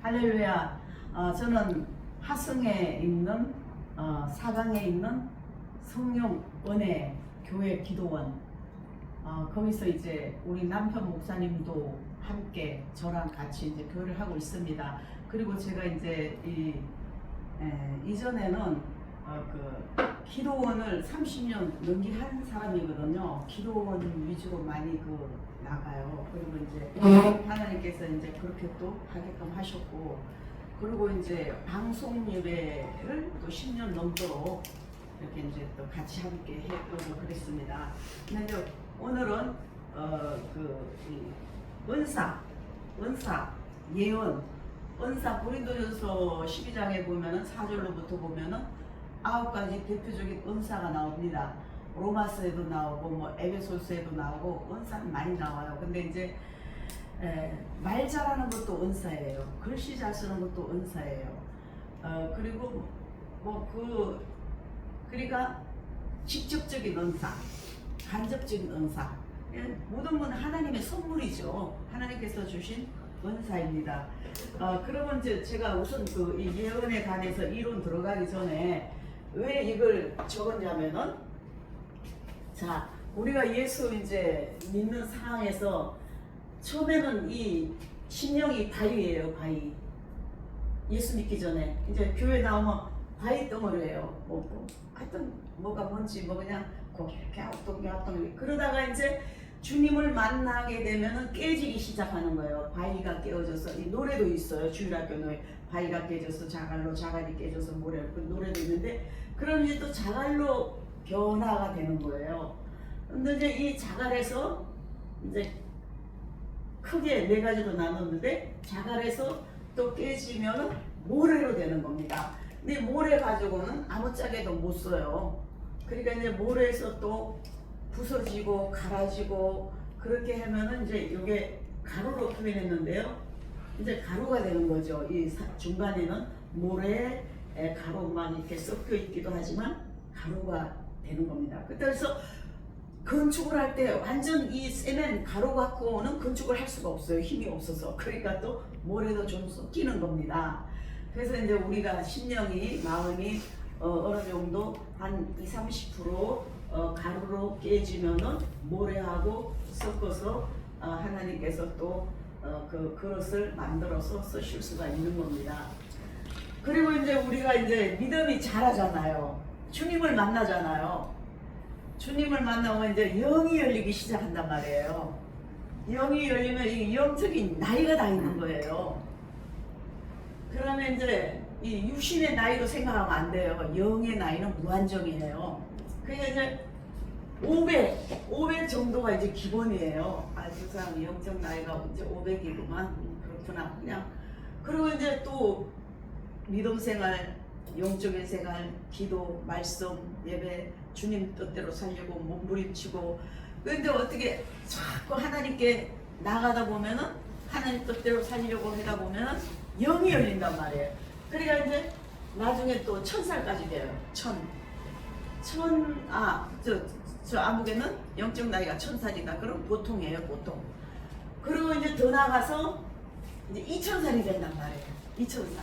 할렐루야. 저는 하성에 있는 사강에 있는 성령 은혜 교회 기도원. 거기서 이제 우리 남편 목사님도 함께 저랑 같이 이제 교회를 하고 있습니다. 그리고 제가 이제 이전에는 그 기도원을 30년 넘게 한 사람이거든요. 기도원 위주로 많이 나가요. 그리고 이제 하나님께서 이제 그렇게 또 하게끔 하셨고, 그리고 이제 방송 예배를 또 10년 넘도록 이렇게 이제 또 같이 함께 해보고 그랬습니다. 근데 이제 오늘은 은사, 예언, 은사 고린도전서 12장에 보면은 4절로부터 보면은 9가지 대표적인 은사가 나옵니다. 로마서에도 나오고 뭐 에베소서에도 나오고 은사는 많이 나와요. 근데 이제 말 잘하는 것도 은사예요. 글씨 잘 쓰는 것도 은사예요. 그리고 그러니까 직접적인 은사, 간접적인 은사, 모든 건 하나님의 선물이죠. 하나님께서 주신 은사입니다. 그러면 이제 제가 우선 이 예언에 관해서 이론 들어가기 전에 왜 이걸 적었냐면은, 자, 우리가 예수 이제 믿는 상황에서 처음에는 이 심령이 바위예요, 바위. 예수 믿기 전에 이제 교회 나오면 바위 덩어리예요. 하여튼 뭐가 뭔지 그냥 이렇게 갸우뚱 그러다가 이제 주님을 만나게 되면은 깨지기 시작하는 거예요. 바위가 깨어져서, 이 노래도 있어요. 주일학교 노래. 바위가 깨져서 자갈로, 자갈이 깨져서 모래, 그 노래도 있는데, 그럼 이제 또 자갈로 변화가 되는 거예요. 근데 이제 이 자갈에서 이제 크게 4가지로 나눴는데, 자갈에서 또 깨지면은 모래로 되는 겁니다. 근데 모래 가지고는 아무짝에도 못 써요. 그러니까 이제 모래에서 또 부서지고 갈아지고 그렇게 하면은 이제 이게 가루로 표현했는데요. 이제 가루가 되는 거죠. 이 중간에는 모래에 가루만 이렇게 섞여 있기도 하지만 가루가 되는 겁니다. 그래서 건축을 할 때 완전 이 세면 가루 갖고는 건축을 할 수가 없어요. 힘이 없어서. 그러니까 또 모래도 좀 섞이는 겁니다. 그래서 이제 우리가 심령이, 마음이 어느 정도 한 20-30% 가루로 깨지면은 모래하고 섞어서 하나님께서 또 그 그릇을 만들어서 쓰실 수가 있는 겁니다. 그리고 이제 우리가 이제 믿음이 자라잖아요. 주님을 만나잖아요. 주님을 만나면 이제 영이 열리기 시작한단 말이에요. 영이 열리면 이 영적인 나이가 다 있는 거예요. 그러면 이제 이 육신의 나이로 생각하면 안 돼요. 영의 나이는 무한정이에요. 그러니까 이제 500 정도가 이제 기본이에요. 그 사람 영적 나이가 이제 500이구만. 그렇구나. 그냥. 그리고 이제 또 믿음 생활, 영적인 생활, 기도, 말씀, 예배, 주님 뜻대로 살려고 몸부림치고. 근데 어떻게 자꾸 하나님께 나가다 보면은, 하나님 뜻대로 살려고 하다 보면은 영이 열린단 말이에요. 그러니까 이제 나중에 또 1000살까지 돼요. 저 암흑에는 영적 나이가 1000살이다. 그럼 보통이에요, 보통. 그리고 이제 더 나가서 이제 2000살이 된단 말이에요. 2000살.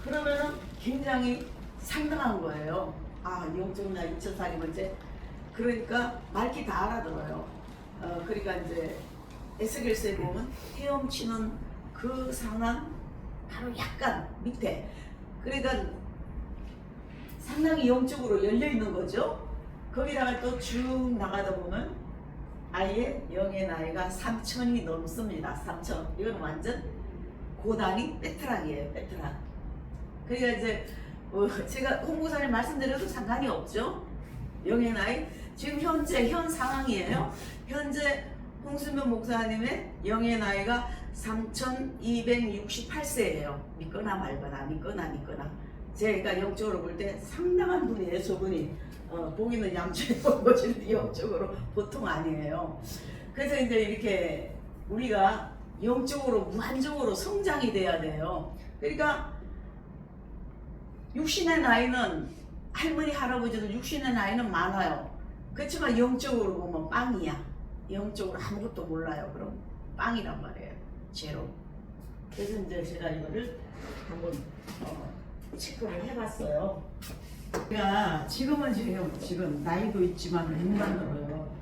그러면은 굉장히 상당한 거예요. 영적 나이 2000살이면 이제, 그러니까 말기 다 알아들어요. 그러니까 이제 에스겔서에 보면 헤엄치는 그 상황 바로 약간 밑에, 그러니까 상당히 영적으로 열려 있는 거죠. 거기다가 또 쭉 나가다 보면 아예 영의 나이가 3000이 넘습니다. 3000. 이건 완전 고단위 베테랑이에요, 베테랑. 그러니까 이제 제가 홍보사님 말씀드려도 상관이 없죠. 영의 나이 지금 현 상황이에요. 현재 홍수면 목사님의 영의 나이가 3268세예요. 믿거나 말거나, 믿거나. 제가 영적으로 볼 때 상당한 분이에요, 저분이. 보기는 얌전해 보이는데 영적으로 보통 아니에요. 그래서 이제 이렇게 우리가 영적으로 무한적으로 성장이 돼야 돼요. 그러니까 육신의 나이는, 할머니 할아버지들 육신의 나이는 많아요. 그렇지만 영적으로 보면 빵이야. 영적으로 아무것도 몰라요. 그럼 빵이란 말이에요. 제로. 그래서 이제 제가 이거를 한번 체크를 해봤어요. 제가 지금은 지금 나이도 있지만 못 만들어요.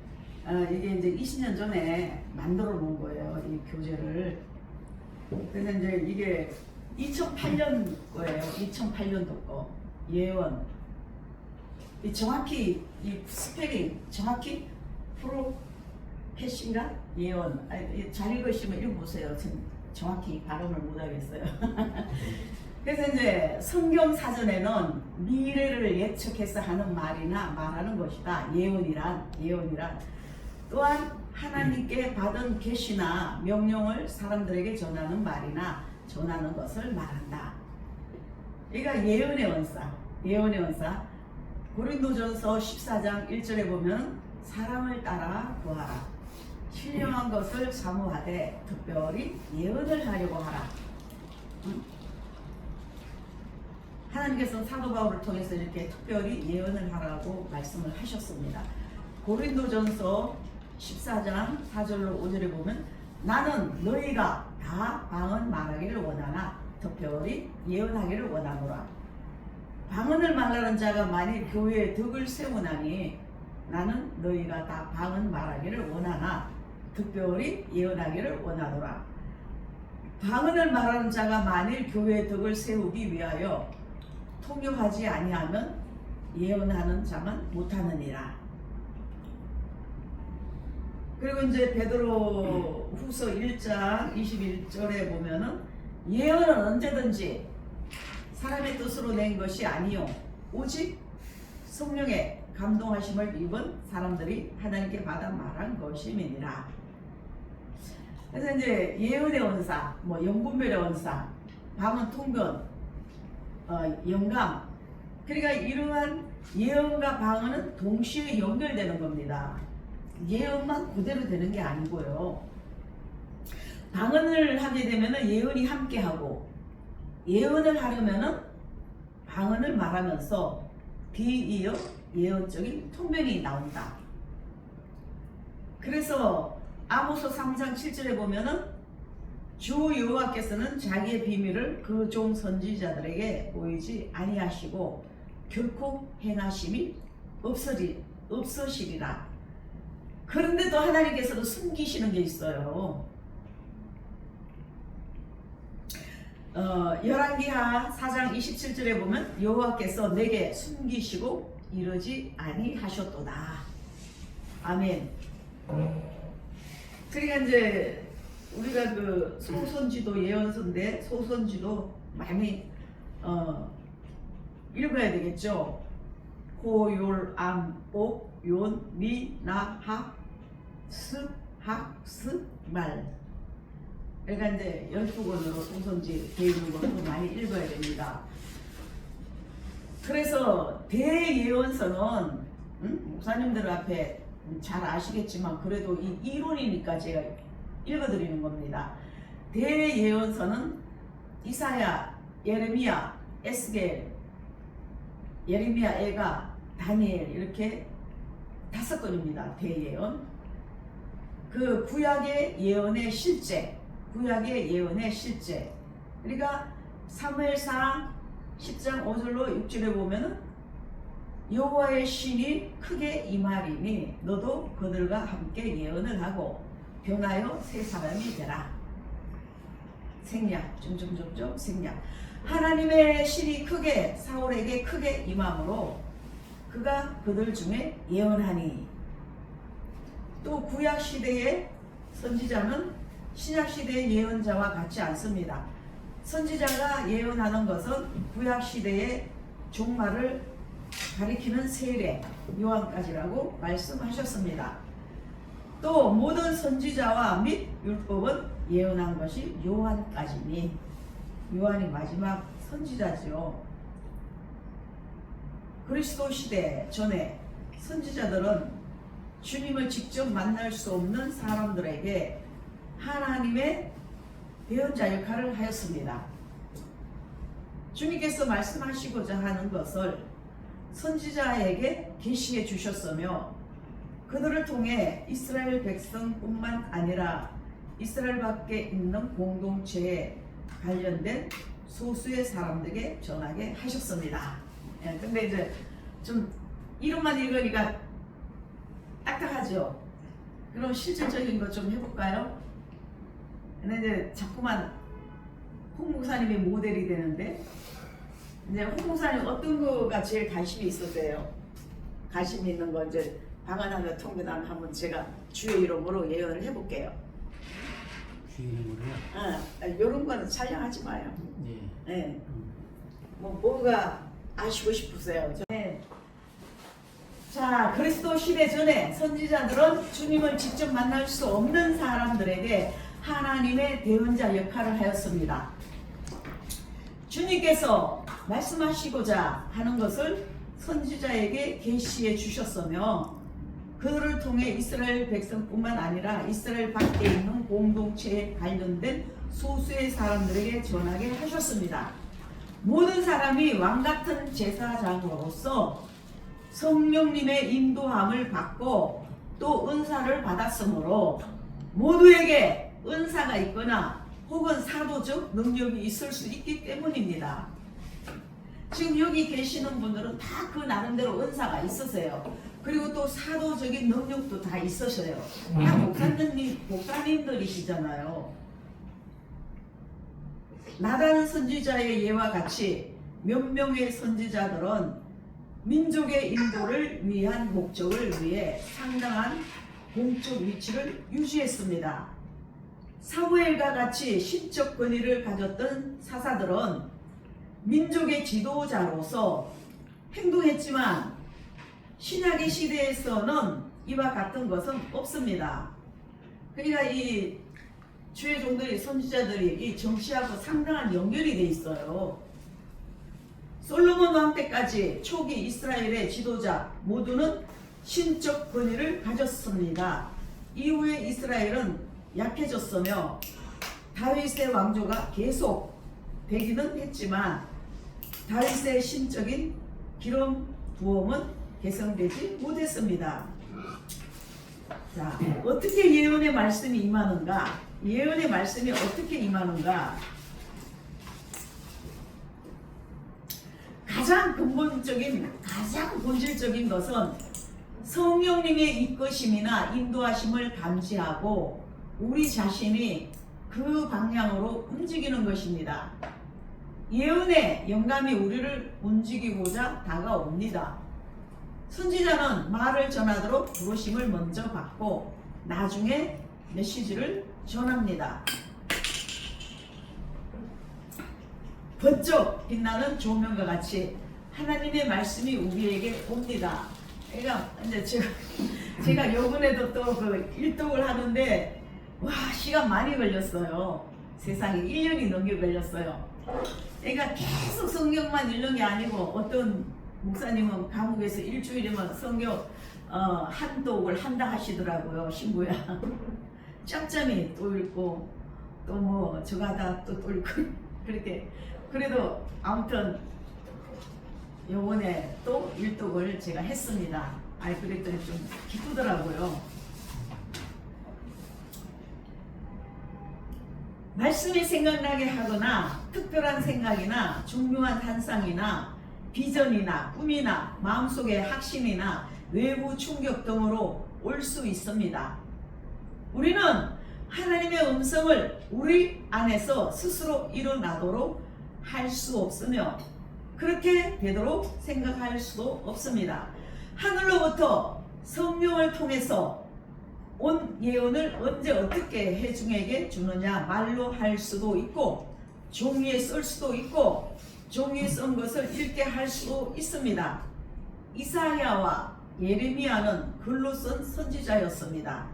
이게 이제 20년 전에 만들어 놓은 거예요, 이 교재를. 그래서 이제 이게 2008년 거예요. 2008년도 거. 예언. 이 정확히 이 스펠링 정확히 프로페신가 예언. 잘 읽으시면 읽어보세요. 지금 정확히 발음을 못하겠어요. 그래서 이제 성경 사전에는 미래를 예측해서 하는 말이나 말하는 것이다. 예언이란 또한 하나님께 받은 계시나 명령을 사람들에게 전하는 말이나 전하는 것을 말한다. 그러니까 예언의 원사. 고린도전서 14장 1절에 보면 사람을 따라 구하라. 신령한 것을 사모하되 특별히 예언을 하려고 하라. 하나님께서 사도 바울을 통해서 이렇게 특별히 예언을 하라고 말씀을 하셨습니다. 고린도전서 14장 4절로 5절에 보면 나는 너희가 다 방언 말하기를 원하나 특별히 예언하기를 원하노라. 방언을 말하는 자가 만일 교회에 덕을 세우나니 나는 너희가 다 방언 말하기를 원하나 특별히 예언하기를 원하노라. 방언을 말하는 자가 만일 교회에 덕을 세우기 위하여 통역하지 아니하면 예언하는 자만 못하느니라. 그리고 이제 베드로 후서 1장 21절에 보면은 예언은 언제든지 사람의 뜻으로 낸 것이 아니요 오직 성령의 감동하심을 입은 사람들이 하나님께 받아 말한 것임이니라. 그래서 이제 예언의 원사, 영분별의 원사, 방언 통변, 영감. 그러니까 이러한 예언과 방언은 동시에 연결되는 겁니다. 예언만 그대로 되는 게 아니고요. 방언을 하게 되면은 예언이 함께하고, 예언을 하려면은 방언을 말하면서 뒤이어 예언적인 통변이 나온다. 그래서 아모스 3장 7절에 보면은 주 여호와께서는 자기의 비밀을 그 종 선지자들에게 보이지 아니하시고 결코 행하심이 없으시리라. 그런데도 하나님께서도 숨기시는 게 있어요. 열왕기하 4장 27절에 보면 여호와께서 내게 숨기시고 이러지 아니하셨도다. 아멘. 그러니까 이제 우리가 그 소선지도 예언서인데 소선지도 많이 읽어야 되겠죠. 호율암옥 연 미나학 습학 말. 그러니까 이제 12권으로 소선지 되어 있는 것도 많이 읽어야 됩니다. 그래서 대예언서는 목사님들 앞에 잘 아시겠지만 그래도 이 이론이니까 제가 읽어드리는 겁니다. 대예언서는 이사야, 예레미야, 에스겔, 예레미야, 에가, 다니엘 이렇게 5권입니다. 대예언. 그 구약의 예언의 실제, 그러니까 사무엘상 10장 5절로 6절에 보면은 여호와의 신이 크게 임하리니 너도 그들과 함께 예언을 하고 변하여 새 사람이 되라. 생략 생략. 하나님의 신이 크게 사울에게 크게 임함으로 그가 그들 중에 예언하니. 또 구약 시대의 선지자는 신약 시대의 예언자와 같지 않습니다. 선지자가 예언하는 것은 구약 시대의 종말을 가리키는 세례, 요한까지라고 말씀하셨습니다. 또 모든 선지자와 및 율법은 예언한 것이 요한까지니, 요한이 마지막 선지자죠. 그리스도 시대 전에 선지자들은 주님을 직접 만날 수 없는 사람들에게 하나님의 예언자 역할을 하였습니다. 주님께서 말씀하시고자 하는 것을 선지자에게 계시해 주셨으며 그들을 통해 이스라엘 백성뿐만 아니라 이스라엘 밖에 있는 공동체에 관련된 소수의 사람들에게 전하게 하셨습니다. 예, 근데 이제 좀 이름만 읽으니까 딱딱하죠. 그럼 실질적인 것 좀 해볼까요? 근데 이제 자꾸만 홍 목사님이 모델이 되는데, 이제 홍 목사님 어떤 거가 제일 관심이 있었어요? 관심 있는 거 이제 방언하며 통근하면 한번 제가 주의 이름으로 예언을 해볼게요. 주의 이름으로요? 이런 거는 촬영하지 마요. 네. 네. 뭐가 아시고 싶으세요? 네. 자, 그리스도 시대 전에 선지자들은 주님을 직접 만날 수 없는 사람들에게 하나님의 대언자 역할을 하였습니다. 주님께서 말씀하시고자 하는 것을 선지자에게 계시해 주셨으며, 그를 통해 이스라엘 백성뿐만 아니라 이스라엘 밖에 있는 공동체에 관련된 소수의 사람들에게 전하게 하셨습니다. 모든 사람이 왕같은 제사장으로서 성령님의 인도함을 받고 또 은사를 받았으므로 모두에게 은사가 있거나 혹은 사도적 능력이 있을 수 있기 때문입니다. 지금 여기 계시는 분들은 다 그 나름대로 은사가 있으세요. 그리고 또 사도적인 능력도 다 있으셔요. 다 목사님들이시잖아요. 나단 선지자의 예와 같이 몇 명의 선지자들은 민족의 인도를 위한 목적을 위해 상당한 공적 위치를 유지했습니다. 사무엘과 같이 신적 권위를 가졌던 사사들은 민족의 지도자로서 행동했지만 신약의 시대에서는 이와 같은 것은 없습니다. 그러니까 이 주의 종들이, 선지자들이 이 정치하고 상당한 연결이 돼 있어요. 솔로몬 왕 때까지 초기 이스라엘의 지도자 모두는 신적 권위를 가졌습니다. 이후에 이스라엘은 약해졌으며 다윗의 왕조가 계속 되기는 했지만 다윗의 신적인 기름 부음은 개성되지 못했습니다. 자, 어떻게 예언의 말씀이 임하는가? 예언의 말씀이 어떻게 임하는가? 가장 근본적인, 가장 본질적인 것은 성령님의 이끄심이나 인도하심을 감지하고 우리 자신이 그 방향으로 움직이는 것입니다. 예언의 영감이 우리를 움직이고자 다가옵니다. 선지자는 말을 전하도록 부르심을 먼저 받고 나중에 메시지를 전합니다. 번쩍 빛나는 조명과 같이 하나님의 말씀이 우리에게 옵니다. 그러니까 이제 제가 요번에도 또 그 일독을 하는데 와, 시간 많이 걸렸어요. 세상에 1년이 넘게 걸렸어요. 그러니까 계속 성경만 읽는 게 아니고 어떤 목사님은 감옥에서 일주일이면 성경 한 독을 한다 하시더라고요. 신부야. 짬짬이 또 읽고 또 뭐 저거 하다 또 읽고 그렇게. 그래도 아무튼 요번에 또 일독을 제가 했습니다. 아이, 그랬더니 좀 기쁘더라고요. 말씀이 생각나게 하거나 특별한 생각이나 중요한 환상이나 비전이나 꿈이나 마음속의 확신이나 외부 충격 등으로 올 수 있습니다. 우리는 하나님의 음성을 우리 안에서 스스로 일어나도록 할 수 없으며 그렇게 되도록 생각할 수도 없습니다. 하늘로부터 성령을 통해서 온 예언을 언제 어떻게 회중에게 주느냐 말로 할 수도 있고 종이에 쓸 수도 있고 종이에 쓴 것을 읽게 할 수도 있습니다. 이사야와 예레미야는 글로 쓴 선지자였습니다.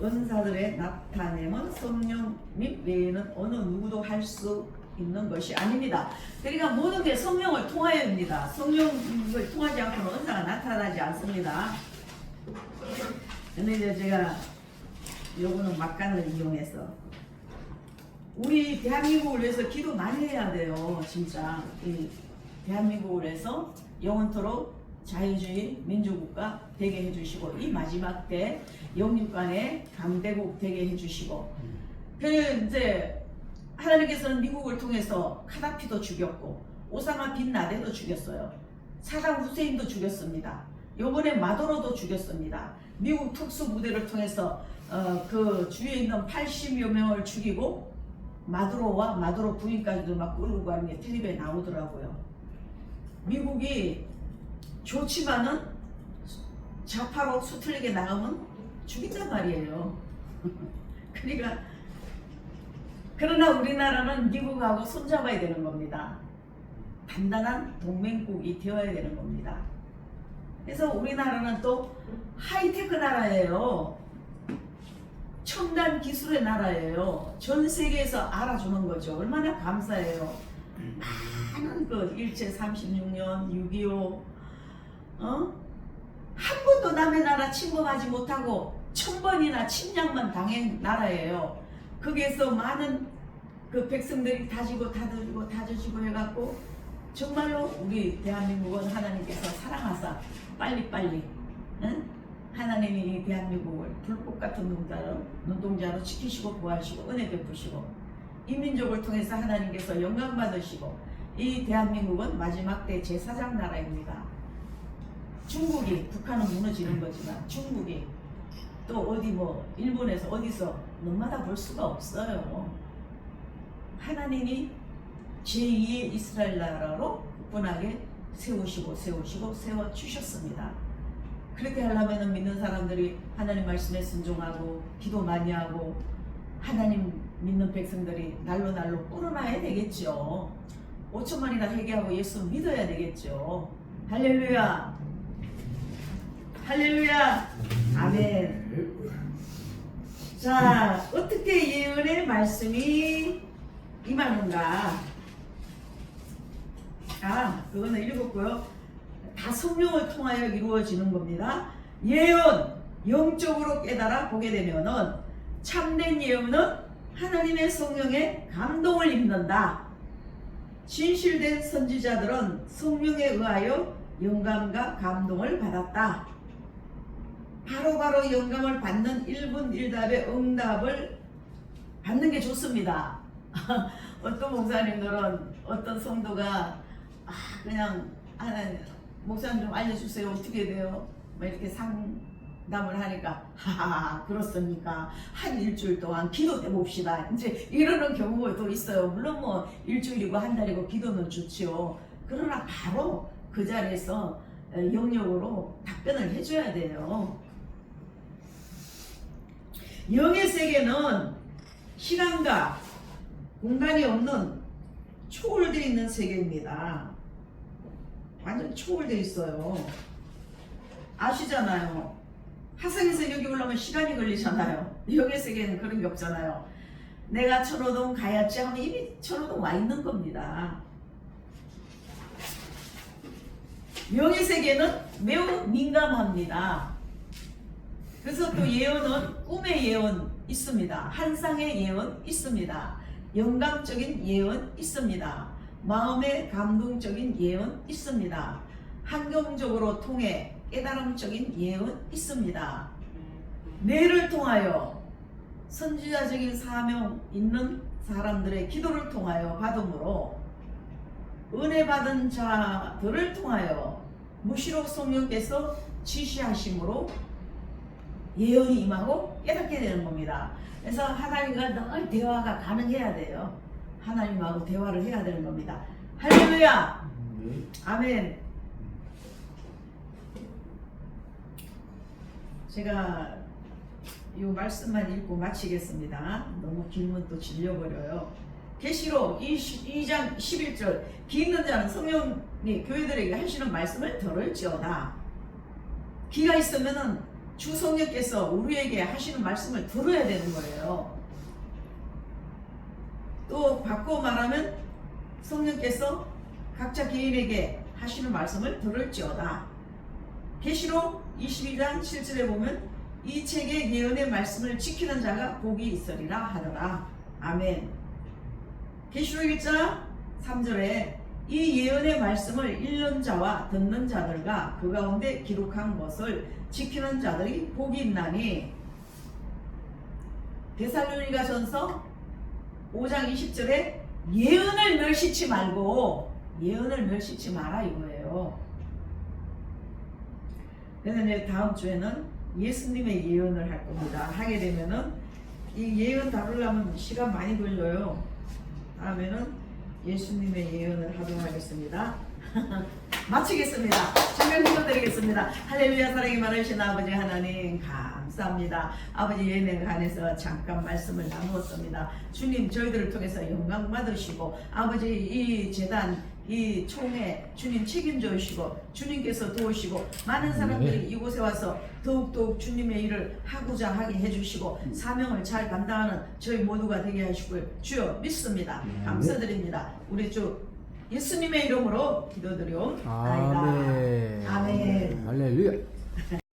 은사들의 나타냄은 성령님 외에는 어느 누구도 할 수 있는 것이 아닙니다. 그러니까 모든 게 성령을 통하여입니다. 성령을 통하지 않고는 은사가 나타나지 않습니다. 근데 이제 제가 요거는 막간을 이용해서 우리 대한민국을 위해서 기도 많이 해야 돼요. 진짜 이 대한민국을 위해서 영원토록 자유주의 민주국가 되게 해주시고 이 마지막 때 영육간의 강대국 되게 해주시고 그 이제 하나님께서는 미국을 통해서 카다피도 죽였고 오사마 빈 라덴도 죽였어요. 사담 후세인도 죽였습니다. 요번에 마도로도 죽였습니다. 미국 특수부대를 통해서 그 주위에 있는 80여 명을 죽이고 마두로와 마두로 부인까지도 막 끌고 가는 게 텔레비에 나오더라고요. 미국이 좋지만은 좌파로 수틀리게 나가면 죽인단 말이에요. 그러니까 그러나 우리나라는 미국하고 손잡아야 되는 겁니다. 단단한 동맹국이 되어야 되는 겁니다. 그래서 우리나라는 또 하이테크 나라예요. 첨단 기술의 나라예요. 전 세계에서 알아주는 거죠. 얼마나 감사해요. 많은 그 일제 36년, 6.25 한 번도 남의 나라 침범하지 못하고 1000번이나 침략만 당한 나라예요. 거기에서 많은 그 백성들이 다지고 다져지고 해갖고 정말로 우리 대한민국은 하나님께서 사랑하사 빨리빨리 하나님이 이 대한민국을 불꽃 같은 눈동자로 지키시고 보호하시고 은혜 베푸시고 이 민족을 통해서 하나님께서 영광 받으시고 이 대한민국은 마지막 때 제4장 나라입니다. 중국이 북한은 무너지는 거지만 중국이 또 어디 뭐 일본에서 어디서 눈마다 볼 수가 없어요. 하나님이 제2의 이스라엘 나라로 굳건하게 세우시고 세워주셨습니다. 그렇게 하려면 믿는 사람들이 하나님 말씀에 순종하고 기도 많이 하고 하나님 믿는 백성들이 날로 불어나야 되겠죠. 5천만이나 회개하고 예수 믿어야 되겠죠. 할렐루야, 할렐루야, 아멘. 자, 어떻게 예언의 말씀이 임하는가? 그거는 읽었고요. 다 성령을 통하여 이루어지는 겁니다. 예언, 영적으로 깨달아 보게 되면은 참된 예언은 하나님의 성령의 감동을 입는다. 진실된 선지자들은 성령에 의하여 영감과 감동을 받았다. 바로바로 영감을 받는 1분 1답의 응답을 받는 게 좋습니다. 어떤 목사님들은 어떤 성도가 그냥 목사님 좀 알려주세요. 어떻게 돼요? 뭐 이렇게 상담을 하니까 하하 그렇습니까? 한 일주일 동안 기도해 봅시다. 이제 이러는 경우가 또 있어요. 물론 뭐 일주일이고 한 달이고 기도는 좋지요. 그러나 바로 그 자리에서 영역으로 답변을 해줘야 돼요. 영의 세계는 시간과 공간이 없는 초월되어 있는 세계입니다. 완전 초월되어 있어요. 아시잖아요. 화성에서 여기 올라오면 시간이 걸리잖아요. 영의 세계는 그런 게 없잖아요. 내가 천호동 가야지 하면 이미 천호동 와 있는 겁니다. 영의 세계는 매우 민감합니다. 그래서 또 예언은 꿈의 예언 있습니다. 환상의 예언 있습니다. 영감적인 예언 있습니다. 마음의 감동적인 예언 있습니다. 환경적으로 통해 깨달음적인 예언 있습니다. 뇌를 통하여 선지자적인 사명 있는 사람들의 기도를 통하여 받음으로 은혜 받은 자들을 통하여 무시로 성령께서 지시하심으로 예언이 임하고 깨닫게 되는 겁니다. 그래서 하나님과 늘 대화가 가능해야 돼요. 하나님하고 대화를 해야 되는 겁니다. 할렐루야, 아멘. 제가 이 말씀만 읽고 마치겠습니다. 너무 길면 또 질려버려요. 계시록 2장 11절 귀 있는 자는 성령이 교회들에게 하시는 말씀을 들을지어다. 귀가 있으면은 주 성령께서 우리에게 하시는 말씀을 들어야 되는 거예요. 또 바꿔 말하면 성령께서 각자 개인에게 하시는 말씀을 들을지어다. 계시록 22장 7절에 보면 이 책의 예언의 말씀을 지키는 자가 복이 있으리라 하더라. 아멘. 계시록 1장 3절에 이 예언의 말씀을 읽는 자와 듣는 자들과 그 가운데 기록한 것을 지키는 자들이 복이 있나니 데살로니가전서 5장 20절에 예언을 멸시치 말고 예언을 멸시치 마라 이거예요. 그래서 이제 다음 주에는 예수님의 예언을 할 겁니다. 하게 되면은 이 예언 다루려면 시간 많이 걸려요. 다음에는 예수님의 예언을 하도록 하겠습니다. 마치겠습니다. 잠깐 기도드리겠습니다. 할렐루야. 사랑이 많으신 아버지 하나님 감사합니다. 아버지 예능을 안에서 잠깐 말씀을 나누었습니다. 주님 저희들을 통해서 영광 받으시고 아버지 이 재단 이 총회 주님 책임져 주시고 주님께서 도우시고 많은 사람들이 이곳에 와서 더욱더욱 주님의 일을 하고자 하게 해주시고 사명을 잘 감당하는 저희 모두가 되게 하시고요. 주여 믿습니다. 감사드립니다. 우리 주 예수님의 이름으로 기도드리옵나이다. 아멘. 아멘. 할렐루야.